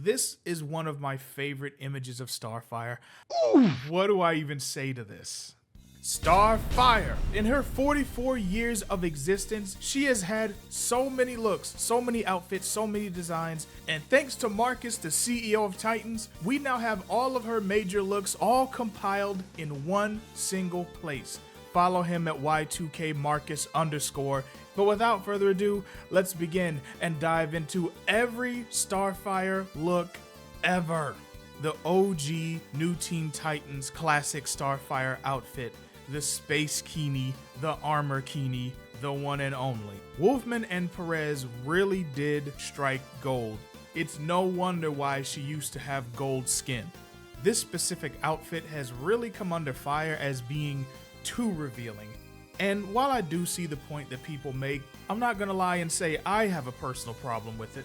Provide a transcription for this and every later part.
This is one of my favorite images of Starfire. Ooh, what do I even say to this? Starfire. In her 44 years of existence, she has had so many looks, so many outfits, so many designs, and thanks to Marcus, the CEO of Titans, we now have all of her major looks all compiled in one single place. Follow him at Y2KMarcus_. But without further ado, let's begin and dive into every Starfire look ever. The OG New Teen Titans classic Starfire outfit, the Space Kini, the Armor Kini, the one and only. Wolfman and Perez really did strike gold. It's no wonder why she used to have gold skin. This specific outfit has really come under fire as being too revealing. And while I do see the point that people make, I'm not gonna lie and say I have a personal problem with it.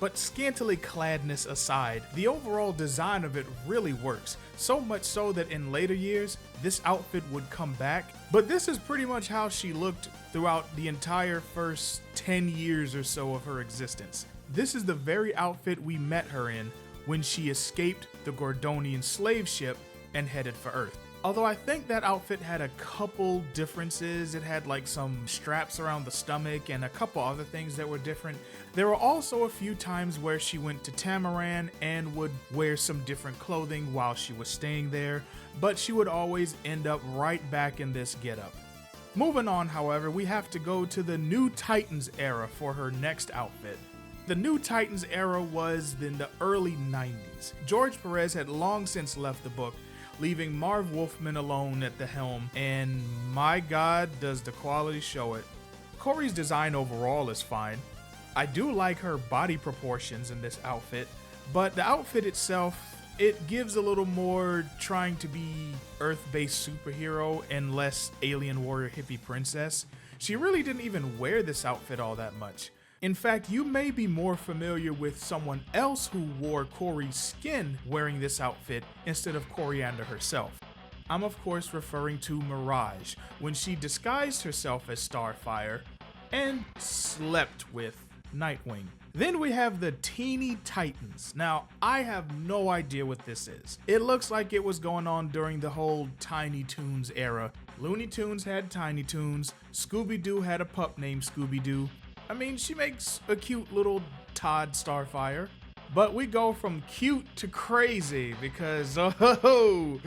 But scantily cladness aside, the overall design of it really works, so much so that in later years, this outfit would come back. But this is pretty much how she looked throughout the entire first 10 years or so of her existence. This is the very outfit we met her in when she escaped the Gordonian slave ship and headed for Earth. Although I think that outfit had a couple differences. It had like some straps around the stomach and a couple other things that were different. There were also a few times where she went to Tamaran and would wear some different clothing while she was staying there, but she would always end up right back in this getup. Moving on, however, we have to go to the New Titans era for her next outfit. The New Titans era was in the early 90s. George Perez had long since left the book, leaving Marv Wolfman alone at the helm, and my god, does the quality show it. Corey's design overall is fine. I do like her body proportions in this outfit, but the outfit itself, it gives a little more trying to be Earth-based superhero and less alien warrior hippie princess. She really didn't even wear this outfit all that much. In fact, you may be more familiar with someone else who wore Corey's skin wearing this outfit instead of Koriand'r herself. I'm of course referring to Mirage, when she disguised herself as Starfire and slept with Nightwing. Then we have the Teeny Titans. Now, I have no idea what this is. It looks like it was going on during the whole Tiny Toons era. Looney Tunes had Tiny Toons, Scooby-Doo had a pup named Scooby-Doo. I mean, she makes a cute little Todd Starfire. But we go from cute to crazy because, oh,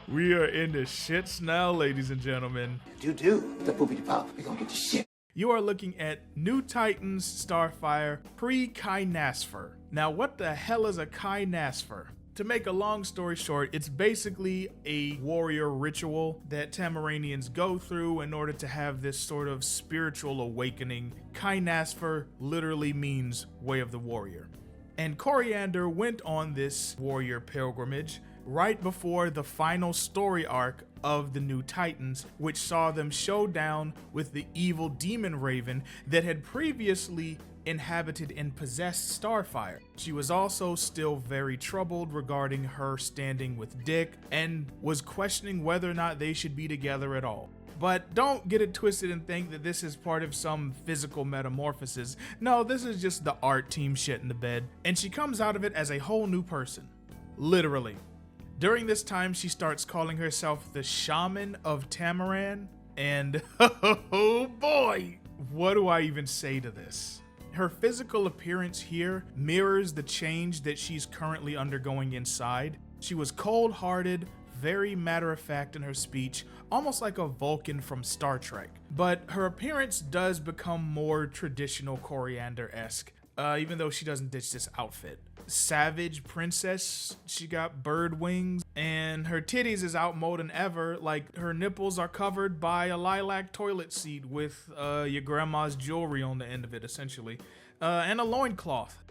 we are in the shits now, ladies and gentlemen. The poopity pop, we gonna get the shit. You are looking at New Titans Starfire pre-kynasfer. Now, what the hell is a kynasfer? To make a long story short, it's basically a warrior ritual that Tamaranians go through in order to have this sort of spiritual awakening. Kynasfer literally means way of the warrior. And Koriand'r went on this warrior pilgrimage right before the final story arc of the New Titans, which saw them show down with the evil demon Raven that had previously inhabited and possessed Starfire. She was also still very troubled regarding her standing with Dick and was questioning whether or not they should be together at all. But don't get it twisted and think that this is part of some physical metamorphosis. No, this is just the art team shit in the bed, and she comes out of it as a whole new person. Literally. During this time, she starts calling herself the Shaman of Tamaran, and oh boy, what do I even say to this? Her physical appearance here mirrors the change that she's currently undergoing inside. She was cold-hearted, very matter-of-fact in her speech, almost like a Vulcan from Star Trek. But her appearance does become more traditional Koriand'r-esque, even though she doesn't ditch this outfit. Savage princess, she got bird wings, and her titties is out more than ever. Like, her nipples are covered by a lilac toilet seat with your grandma's jewelry on the end of it, essentially, and a loincloth.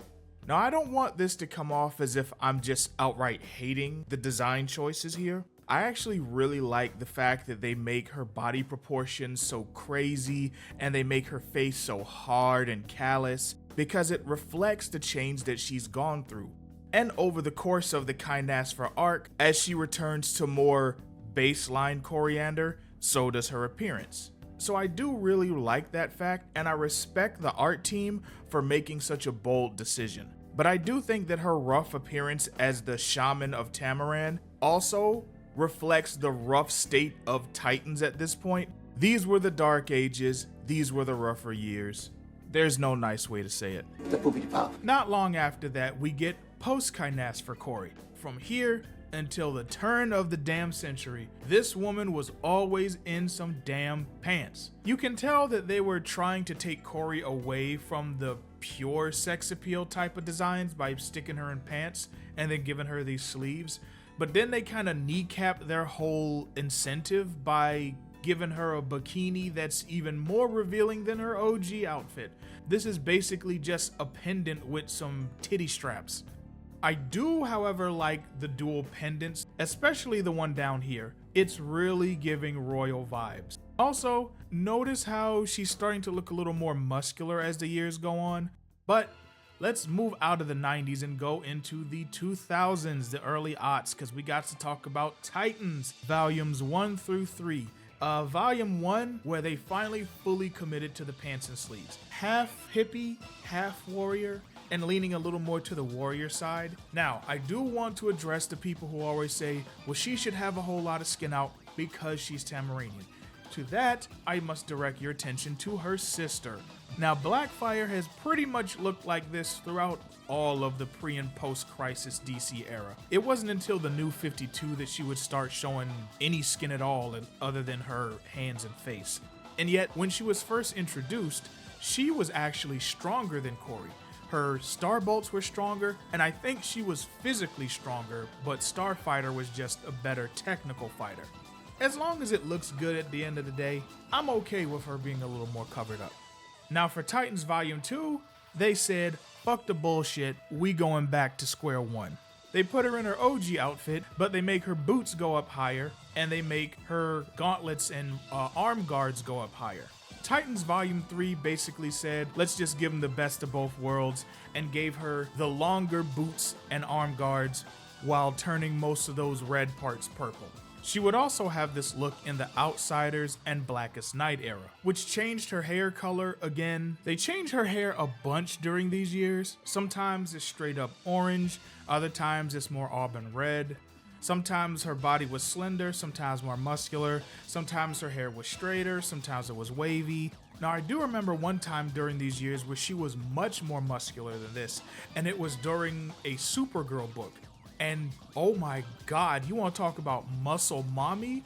Now, I don't want this to come off as if I'm just outright hating the design choices here. I actually really like the fact that they make her body proportions so crazy and they make her face so hard and callous, because it reflects the change that she's gone through. And over the course of the kynasfer arc, as she returns to more baseline Koriand'r, so does her appearance. So I do really like that fact, and I respect the art team for making such a bold decision. but I do think that her rough appearance as the shaman of Tamaran also reflects the rough state of Titans at this point. These were the dark ages, these were the rougher years. There's no nice way to say it. The poopity pop. Not long after that, we get post-Kainas for Corey. From here until the turn of the damn century, this woman was always in some damn pants. You can tell that they were trying to take Corey away from the pure sex appeal type of designs by sticking her in pants and then giving her these sleeves. But then they kind of kneecapped their whole incentive by giving her a bikini that's even more revealing than her OG outfit. This is basically just a pendant with some titty straps. I do, however, like the dual pendants, especially the one down here. It's really giving royal vibes. Also, notice how she's starting to look a little more muscular as the years go on. But let's move out of the 90s and go into the 2000s, the early aughts, because we got to talk about Titans, volumes 1 through 3. Volume 1, where they finally fully committed to the pants and sleeves. Half hippie, half warrior, and leaning a little more to the warrior side. Now, I do want to address the people who always say, well, she should have a whole lot of skin out because she's Tamaranian. To that, I must direct your attention to her sister. Now, Blackfire has pretty much looked like this throughout all of the pre and post-crisis DC era. It wasn't until the New 52 that she would start showing any skin at all other than her hands and face. And yet, when she was first introduced, she was actually stronger than Corey. Her star bolts were stronger, and I think she was physically stronger, but Starfighter was just a better technical fighter. As long as it looks good at the end of the day, I'm okay with her being a little more covered up. Now for Titans Volume 2, they said, fuck the bullshit, we going back to square one. They put her in her OG outfit, but they make her boots go up higher, and they make her gauntlets and arm guards go up higher. Titans Volume 3 basically said, let's just give them the best of both worlds, and gave her the longer boots and arm guards while turning most of those red parts purple. She would also have this look in the Outsiders and Blackest Night era, which changed her hair color again. They changed her hair a bunch during these years. Sometimes it's straight up orange, other times it's more auburn red. Sometimes her body was slender, sometimes more muscular, sometimes her hair was straighter, sometimes it was wavy. Now I do remember one time during these years where she was much more muscular than this, and it was during a Supergirl book. And oh my god, you want to talk about muscle mommy?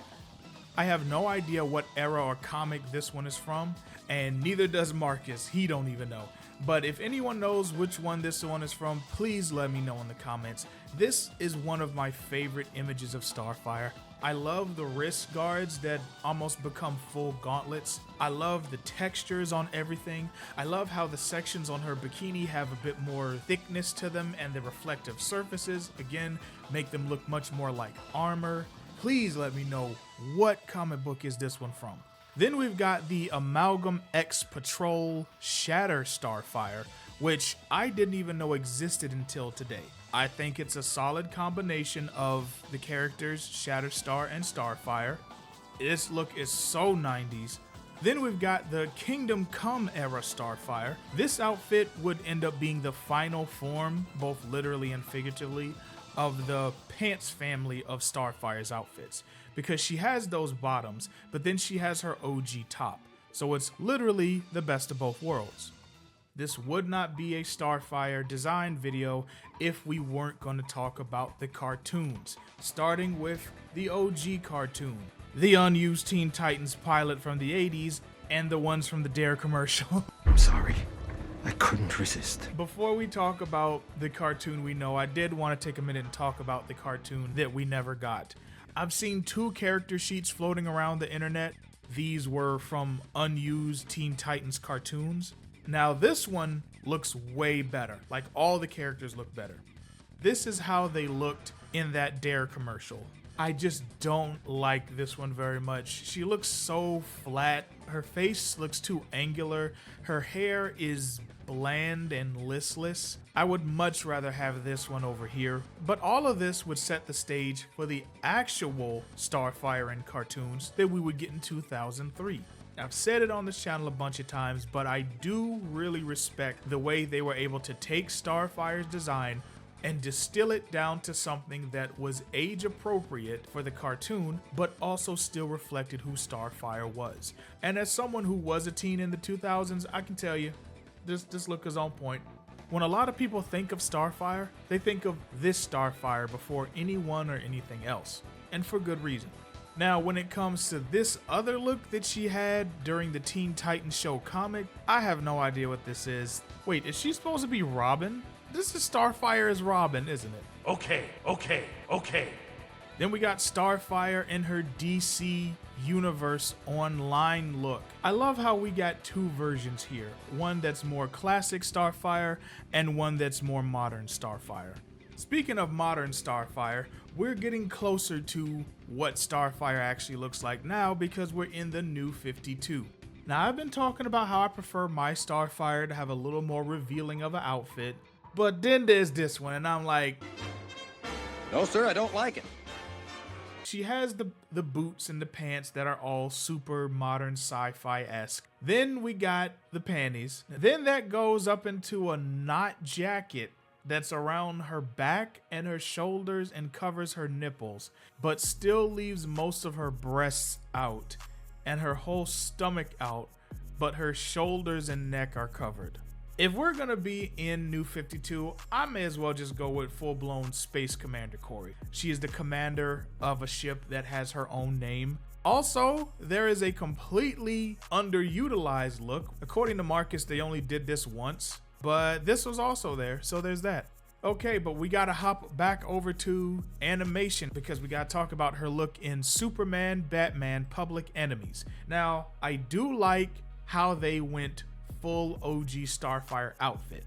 I have no idea what era or comic this one is from, and neither does Marcus, he don't even know. But if anyone knows which one this one is from, please let me know in the comments. This is one of my favorite images of Starfire. I love the wrist guards that almost become full gauntlets. I love the textures on everything. I love how the sections on her bikini have a bit more thickness to them, and the reflective surfaces, again, make them look much more like armor. Please let me know, what comic book is this one from? Then we've got the Amalgam X Patrol Shatter Starfire, which I didn't even know existed until today. I think it's a solid combination of the characters Shatterstar and Starfire. This look is so 90s. Then we've got the Kingdom Come era Starfire. This outfit would end up being the final form, both literally and figuratively, of the pants family of Starfire's outfits, because she has those bottoms, but then she has her OG top. So it's literally the best of both worlds. This would not be a Starfire design video if we weren't going to talk about the cartoons, starting with the OG cartoon, the unused Teen Titans pilot from the 80s, and the ones from the Dare commercial. I'm sorry. I couldn't resist. Before we talk about the cartoon we know, I did want to take a minute and talk about the cartoon that we never got. I've seen 2 character sheets floating around the internet. These were from unused Teen Titans cartoons. Now this one looks way better. Like, all the characters look better. This is how they looked in that Dare commercial. I just don't like this one very much. She looks so flat. Her face looks too angular. Her hair is bland and listless. I would much rather have this one over here. But all of this would set the stage for the actual Starfire in cartoons that we would get in 2003. I've said it on this channel a bunch of times, but I do really respect the way they were able to take Starfire's design and distill it down to something that was age appropriate for the cartoon, but also still reflected who Starfire was. And as someone who was a teen in the 2000s, I can tell you, this look is on point. When a lot of people think of Starfire, they think of this Starfire before anyone or anything else, and for good reason. Now, when it comes to this other look that she had during the Teen Titans show comic, I have no idea what this is. Wait, is she supposed to be Robin? This is Starfire as Robin, isn't it? Okay. Then we got Starfire in her DC Universe Online look. I love how we got two versions here. One that's more classic Starfire and one that's more modern Starfire. Speaking of modern Starfire, we're getting closer to what Starfire actually looks like now because we're in the new 52. Now, I've been talking about how I prefer my Starfire to have a little more revealing of an outfit, but then there's this one and I'm like, No, sir, I don't like it. she has the boots and the pants that are all super modern sci-fi-esque. Then we got the panties. Then that goes up into a knot jacket that's around her back and her shoulders and covers her nipples, but still leaves most of her breasts out and her whole stomach out, but her shoulders and neck are covered. If we're gonna be in New 52, I may as well just go with full-blown Space Commander Kori. She is the commander of a ship that has her own name. Also, there is a completely underutilized look. According to Marcus, they only did this once, but this was also there, so there's that. Okay, but we gotta hop back over to animation because we gotta talk about her look in Superman, Batman, Public Enemies. Now, I do like how they went full OG Starfire outfit.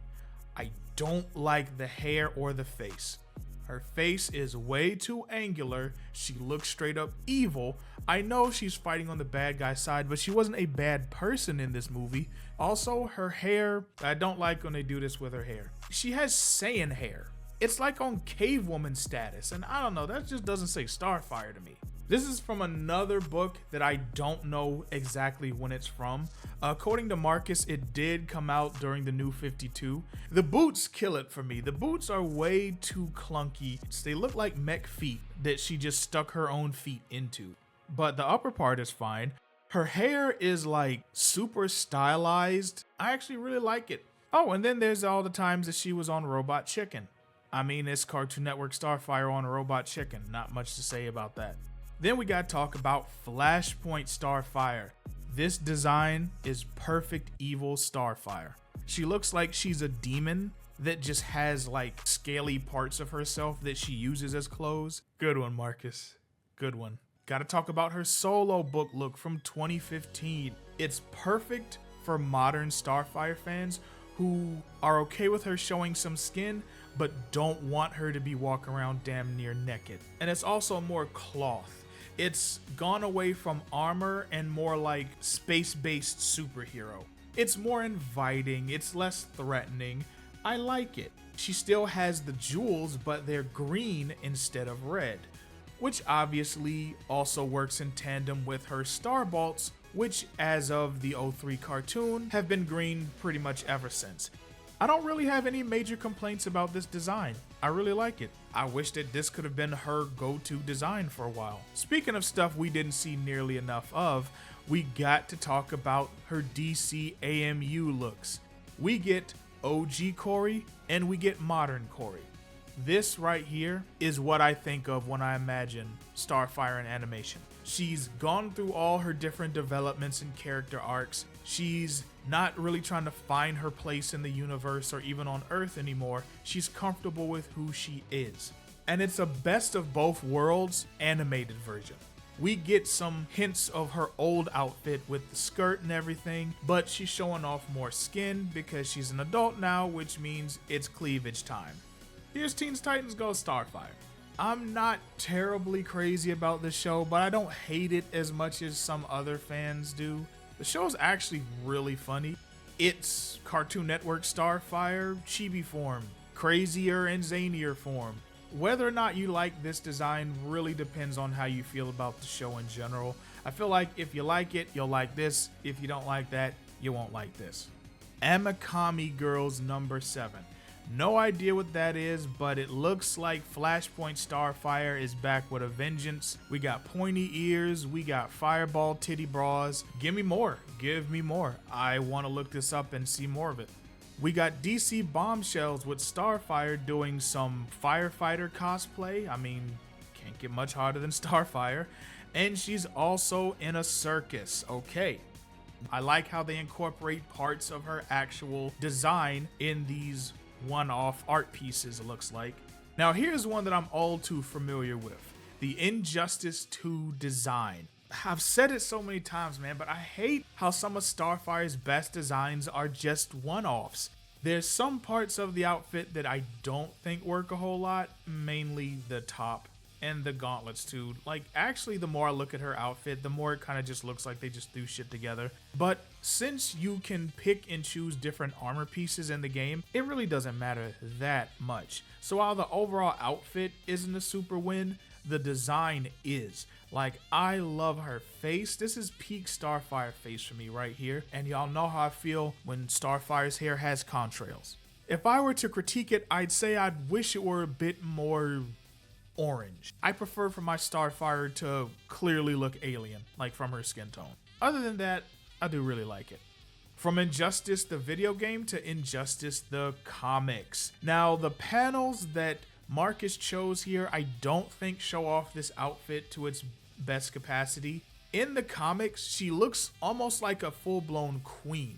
I don't like the hair or the face. Her face is way too angular. She looks straight up evil. I know she's fighting on the bad guy side, but she wasn't a bad person in this movie. Also, her hair, I don't like when they do this with her hair. She has Saiyan hair. It's like on Cave Woman status, and I don't know, that just doesn't say Starfire to me. This is from another book that I don't know exactly when it's from. According to Marcus, it did come out during the New 52. The boots kill it for me. The boots are way too clunky. They look like mech feet that she just stuck her own feet into. But the upper part is fine. Her hair is like super stylized. I actually really like it. Oh, and then there's all the times that she was on Robot Chicken. I mean, it's Cartoon Network Starfire on Robot Chicken. Not much to say about that. Then we gotta talk about Flashpoint Starfire. This design is perfect evil Starfire. She looks like she's a demon that just has like scaly parts of herself that she uses as clothes. Good one, Marcus. Good one. Gotta talk about her solo book look from 2015. It's perfect for modern Starfire fans who are okay with her showing some skin, but don't want her to be walking around damn near naked. And it's also more cloth. It's gone away from armor and more like space-based superhero. It's more inviting, it's less threatening. I like it. She still has the jewels, but they're green instead of red, which obviously also works in tandem with her starbolts, which as of the 03 cartoon have been green pretty much ever since. I don't really have any major complaints about this design. I really like it. I wish that this could have been her go-to design for a while. Speaking of stuff we didn't see nearly enough of, we got to talk about her DC AMU looks. We get OG Kori and we get modern Kori. This right here is what I think of when I imagine Starfire in animation. She's gone through all her different developments and character arcs. She's not really trying to find her place in the universe or even on Earth anymore. She's comfortable with who she is. And it's a best of both worlds animated version. We get some hints of her old outfit with the skirt and everything, but she's showing off more skin because she's an adult now, which means it's cleavage time. Here's Teen Titans Go Starfire. I'm not terribly crazy about this show, but I don't hate it as much as some other fans do. The show's actually really funny. It's Cartoon Network Starfire chibi form, crazier and zanier form. Whether or not you like this design really depends on how you feel about the show in general. I feel like if you like it, you'll like this. If you don't like that, you won't like this. Amakami Girls number 7. No idea what that is, but it looks like Flashpoint Starfire is back with a vengeance. We got pointy ears, we got fireball titty bras. Give me more, give me more. I want to look this up and see more of it. We got DC Bombshells with Starfire doing some firefighter cosplay. I mean, can't get much harder than Starfire. And she's also in a circus. Okay. I like how they incorporate parts of her actual design in these one-off art pieces, it looks like. Now here's one that I'm all too familiar with. The Injustice 2 design. I've said it so many times, man, but I hate how some of Starfire's best designs are just one-offs. There's some parts of the outfit that I don't think work a whole lot, mainly the top and the gauntlets too. Like, actually, the more I look at her outfit, the more it kind of just looks like they just threw shit together. But since you can pick and choose different armor pieces in the game, it really doesn't matter that much. So while the overall outfit isn't a super win, the design is. Like, I love her face. This is peak Starfire face for me right here. And y'all know how I feel when Starfire's hair has contrails. If I were to critique it, I'd say I'd wish it were a bit more orange. I prefer for my Starfire to clearly look alien, like from her skin tone. Other than that, I do really like it. From Injustice the video game to Injustice the comics. Now, the panels that Marcus chose here, I don't think show off this outfit to its best capacity. In the comics, she looks almost like a full-blown queen,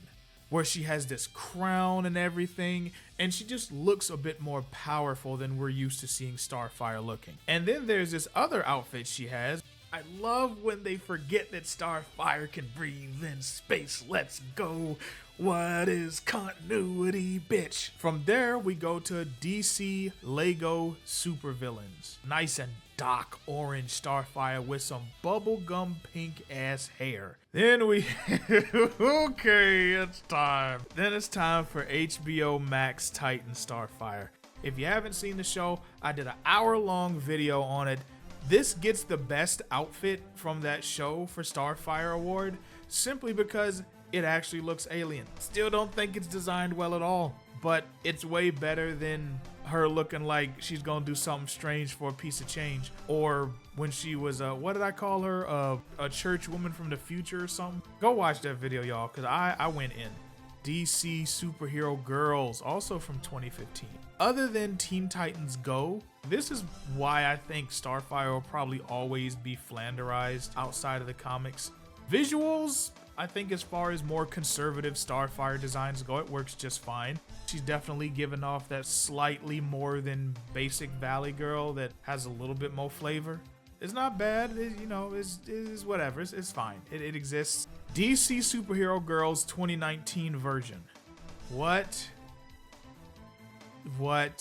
where she has this crown and everything, and she just looks a bit more powerful than we're used to seeing Starfire looking. And then there's this other outfit she has. I love when they forget that Starfire can breathe in space. Let's go. What is continuity, bitch? From there, we go to DC Lego supervillains. Nice and dark orange Starfire with some bubblegum pink ass hair. Then we, okay, it's time. Then it's time for HBO Max Titan Starfire. If you haven't seen the show, I did an hour-long video on it. This gets the best outfit from that show for Starfire award, simply because it actually looks alien. Still don't think it's designed well at all, but it's way better than her looking like she's gonna do something strange for a piece of change, or when she was what did I call her, a church woman from the future or something. Go watch that video, y'all, because I went in. DC Superhero Girls, also from 2015. Other than Teen Titans Go, this is why I think Starfire will probably always be flanderized outside of the comics. Visuals, I think as far as more conservative Starfire designs go, it works just fine. She's definitely given off that slightly more than basic Valley Girl that has a little bit more flavor. It's not bad, it's whatever, it's fine. It exists. DC Superhero Girls 2019 version. What? Why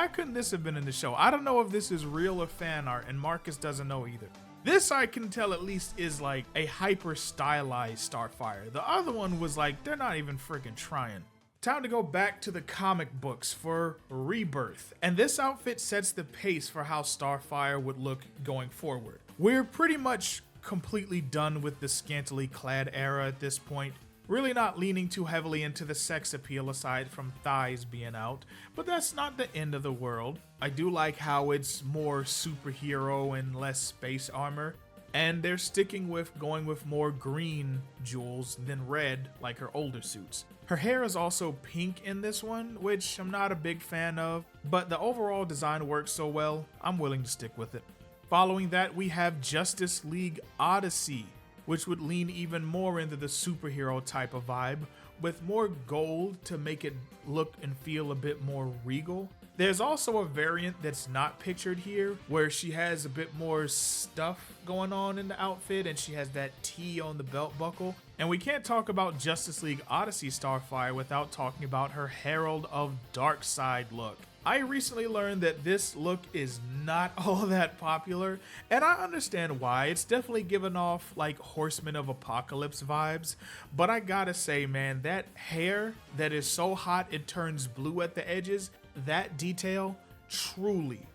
couldn't this have been in the show? I don't know if this is real or fan art, and Marcus doesn't know either. This, I can tell at least, is like a hyper stylized Starfire. The other one was like, they're not even freaking trying. Time to go back to the comic books for Rebirth. And this outfit sets the pace for how Starfire would look going forward. We're pretty much completely done with the scantily clad era at this point. Really not leaning too heavily into the sex appeal aside from thighs being out, but that's not the end of the world. I do like how it's more superhero and less space armor, and they're sticking with going with more green jewels than red like her older suits. Her hair is also pink in this one, which I'm not a big fan of, but the overall design works so well, I'm willing to stick with it. Following that, we have Justice League Odyssey, which would lean even more into the superhero type of vibe, with more gold to make it look and feel a bit more regal. There's also a variant that's not pictured here, where she has a bit more stuff going on in the outfit, and she has that T on the belt buckle. And we can't talk about Justice League Odyssey Starfire without talking about her Herald of Darkseid look. I recently learned that this look is not all that popular, and I understand why. It's definitely given off like Horsemen of Apocalypse vibes, but I gotta say, man, that hair that is so hot it turns blue at the edges, that detail truly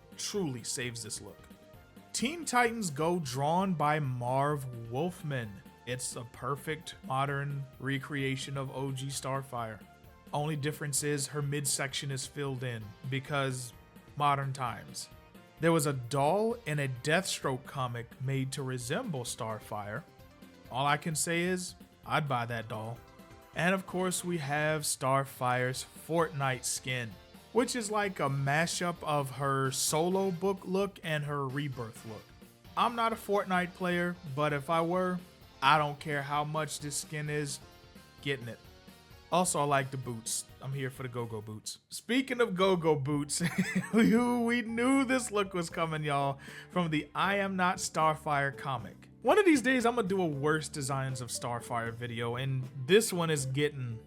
saves this look. Teen Titans Go drawn by Marv Wolfman. It's a perfect modern recreation of OG Starfire. Only difference is her midsection is filled in because modern times. There was a doll in a Deathstroke comic made to resemble Starfire. All I can say is, I'd buy that doll. And of course we have Starfire's Fortnite skin, which is like a mashup of her solo book look and her Rebirth look. I'm not a Fortnite player, but if I were, I don't care how much this skin is, getting it. Also, I like the boots. I'm here for the go-go boots. Speaking of go-go boots, we knew this look was coming, y'all, from the I Am Not Starfire comic. One of these days, I'm gonna do a worst designs of Starfire video, and this one is getting,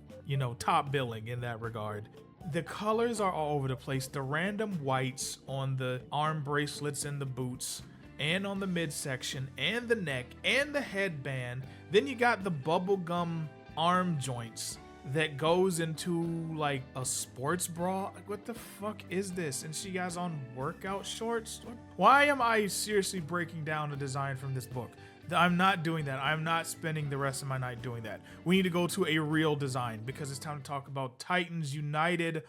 top billing in that regard. The colors are all over the place. The random whites on the arm bracelets and the boots, and on the midsection, and the neck, and the headband. Then you got the bubblegum arm joints that goes into like a sports bra. Like, what the fuck is this? And she has on workout shorts. Why am I seriously breaking down a design from this book? I'm not doing that. I'm not spending the rest of my night doing that. We need to go to a real design because it's time to talk about Titans United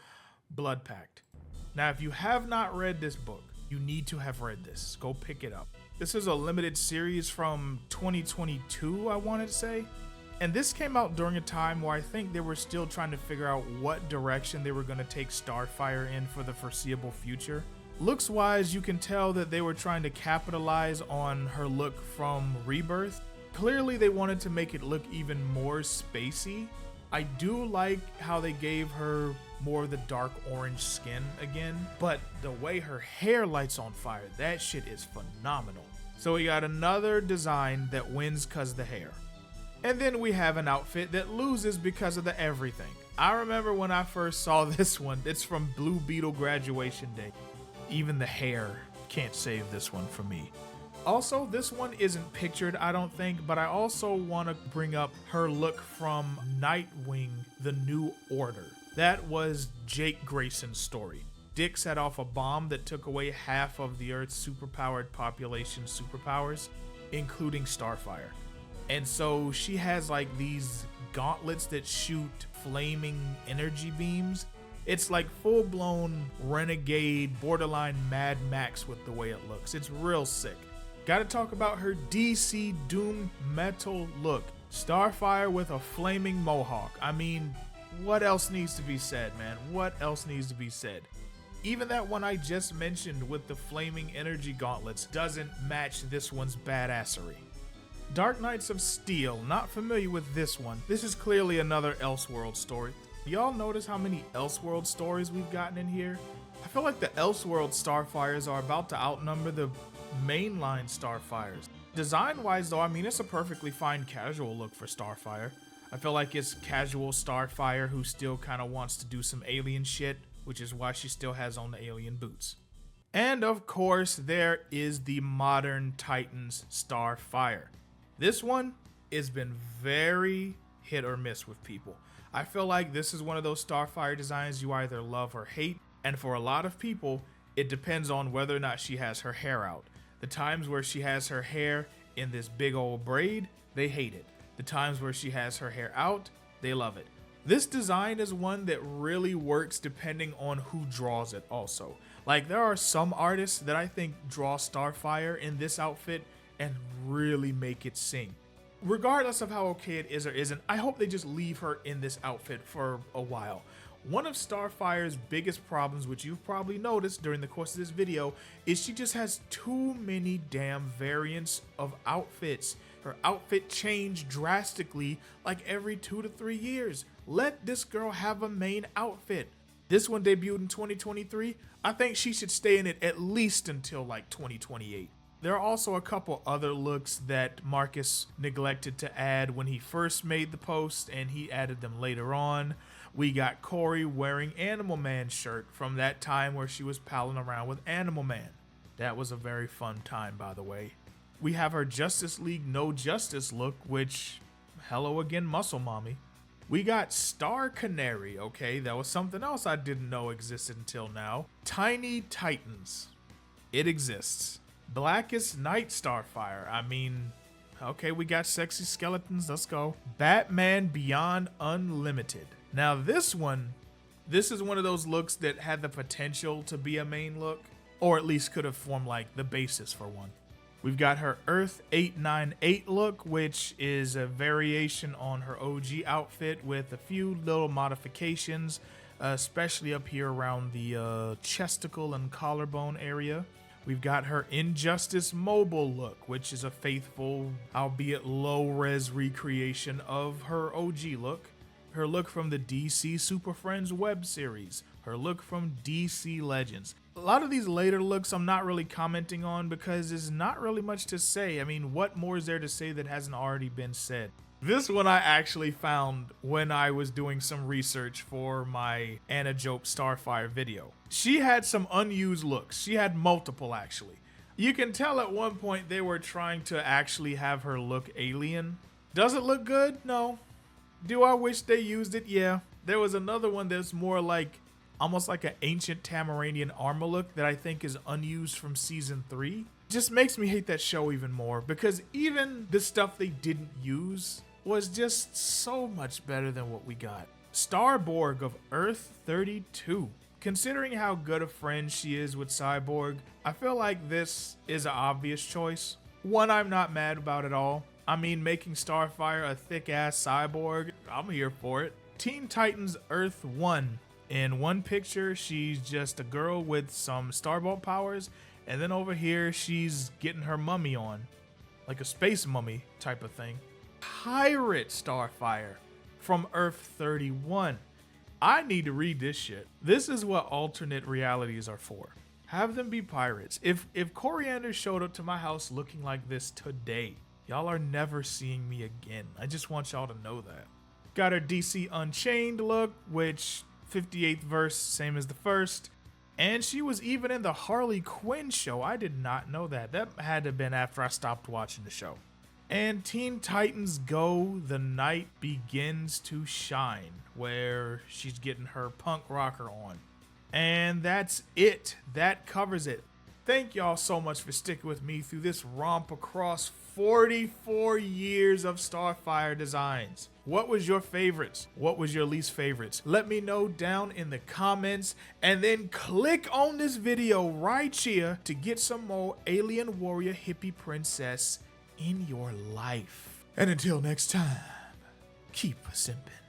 Blood Pact. Now, if you have not read this book, you need to have read this. Go pick it up. This is a limited series from 2022, I wanted to say. And this came out during a time where I think they were still trying to figure out what direction they were going to take Starfire in for the foreseeable future. Looks wise, you can tell that they were trying to capitalize on her look from Rebirth. Clearly they wanted to make it look even more spacey. I do like how they gave her more of the dark orange skin again, but the way her hair lights on fire, that shit is phenomenal. So we got another design that wins cause of the hair. And then we have an outfit that loses because of the everything. I remember when I first saw this one, it's from Blue Beetle Graduation Day. Even the hair can't save this one for me. Also, this one isn't pictured, I don't think, but I also want to bring up her look from Nightwing, The New Order. That was Jake Grayson's story. Dick set off a bomb that took away half of the Earth's superpowered population's superpowers, including Starfire. And so she has like these gauntlets that shoot flaming energy beams. It's like full-blown renegade, borderline Mad Max with the way it looks. It's real sick. Gotta talk about her DC Doom Metal look. Starfire with a flaming mohawk. I mean, what else needs to be said, man? What else needs to be said? Even that one I just mentioned with the flaming energy gauntlets doesn't match this one's badassery. Dark Knights of Steel, not familiar with this one. This is clearly another Elseworld story. Y'all notice how many Elseworld stories we've gotten in here? I feel like the Elseworld Starfires are about to outnumber the mainline Starfires. Design-wise though, I mean, it's a perfectly fine casual look for Starfire. I feel like it's casual Starfire who still kind of wants to do some alien shit, which is why she still has on the alien boots. And of course, there is the modern Titans Starfire. This one has been very hit or miss with people. I feel like this is one of those Starfire designs you either love or hate, and for a lot of people, it depends on whether or not she has her hair out. The times where she has her hair in this big old braid, they hate it. The times where she has her hair out, they love it. This design is one that really works depending on who draws it also. Like, there are some artists that I think draw Starfire in this outfit and really make it sing. Regardless of how okay it is or isn't, I hope they just leave her in this outfit for a while. One of Starfire's biggest problems, which you've probably noticed during the course of this video, is she just has too many damn variants of outfits. Her outfit changed drastically like every 2 to 3 years. Let this girl have a main outfit. This one debuted in 2023. I think she should stay in it at least until like 2028. There are also a couple other looks that Marcus neglected to add when he first made the post, and he added them later on. We got Corey wearing Animal Man's shirt from that time where she was palling around with Animal Man. That was a very fun time, by the way. We have her Justice League No Justice look, which, hello again, Muscle Mommy. We got Star Canary, okay? That was something else I didn't know existed until now. Tiny Titans. It exists. Blackest Night Starfire. I mean, okay, we got sexy skeletons. Let's go. Batman Beyond Unlimited. Now this is one of those looks that had the potential to be a main look, or at least could have formed like the basis for one. We've got her Earth 898 look, which is a variation on her OG outfit with a few little modifications, especially up here around the chesticle and collarbone area. We've got her Injustice Mobile look, which is a faithful, albeit low-res recreation of her OG look. Her look from the DC Super Friends web series. Her look from DC Legends. A lot of these later looks I'm not really commenting on because there's not really much to say. I mean, what more is there to say that hasn't already been said? This one I actually found when I was doing some research for my Anna Jope Starfire video. She had some unused looks. She had multiple actually. You can tell at one point they were trying to actually have her look alien. Does it look good? No. Do I wish they used it? Yeah. There was another one that's more like almost like an ancient Tamaranian armor look that I think is unused from season 3. Just makes me hate that show even more because even the stuff they didn't use was just so much better than what we got. Starborg of Earth 32. Considering how good a friend she is with Cyborg, I feel like this is an obvious choice. One I'm not mad about at all. I mean, making Starfire a thick-ass cyborg, I'm here for it. Teen Titans Earth 1. In one picture, she's just a girl with some starbolt powers, and then over here, she's getting her mummy on. Like a space mummy type of thing. Pirate Starfire from Earth 31. I need to read this shit. This is what alternate realities are for. Have them be pirates. If koriand'r showed up to my house looking like this today, y'all are never seeing me again. I just want y'all to know that. Got her DC Unchained look, which 58th verse, same as the first. And she was even in the Harley Quinn show. I did not know that. That had to have been after I stopped watching the show. And Teen Titans Go, The Night Begins to Shine, where she's getting her punk rocker on. And that's it. That covers it. Thank y'all so much for sticking with me through this romp across 44 years of Starfire designs. What was your favorites? What was your least favorites? Let me know down in the comments, and then click on this video right here to get some more Alien Warrior Hippie Princess in your life. And until next time, keep simping.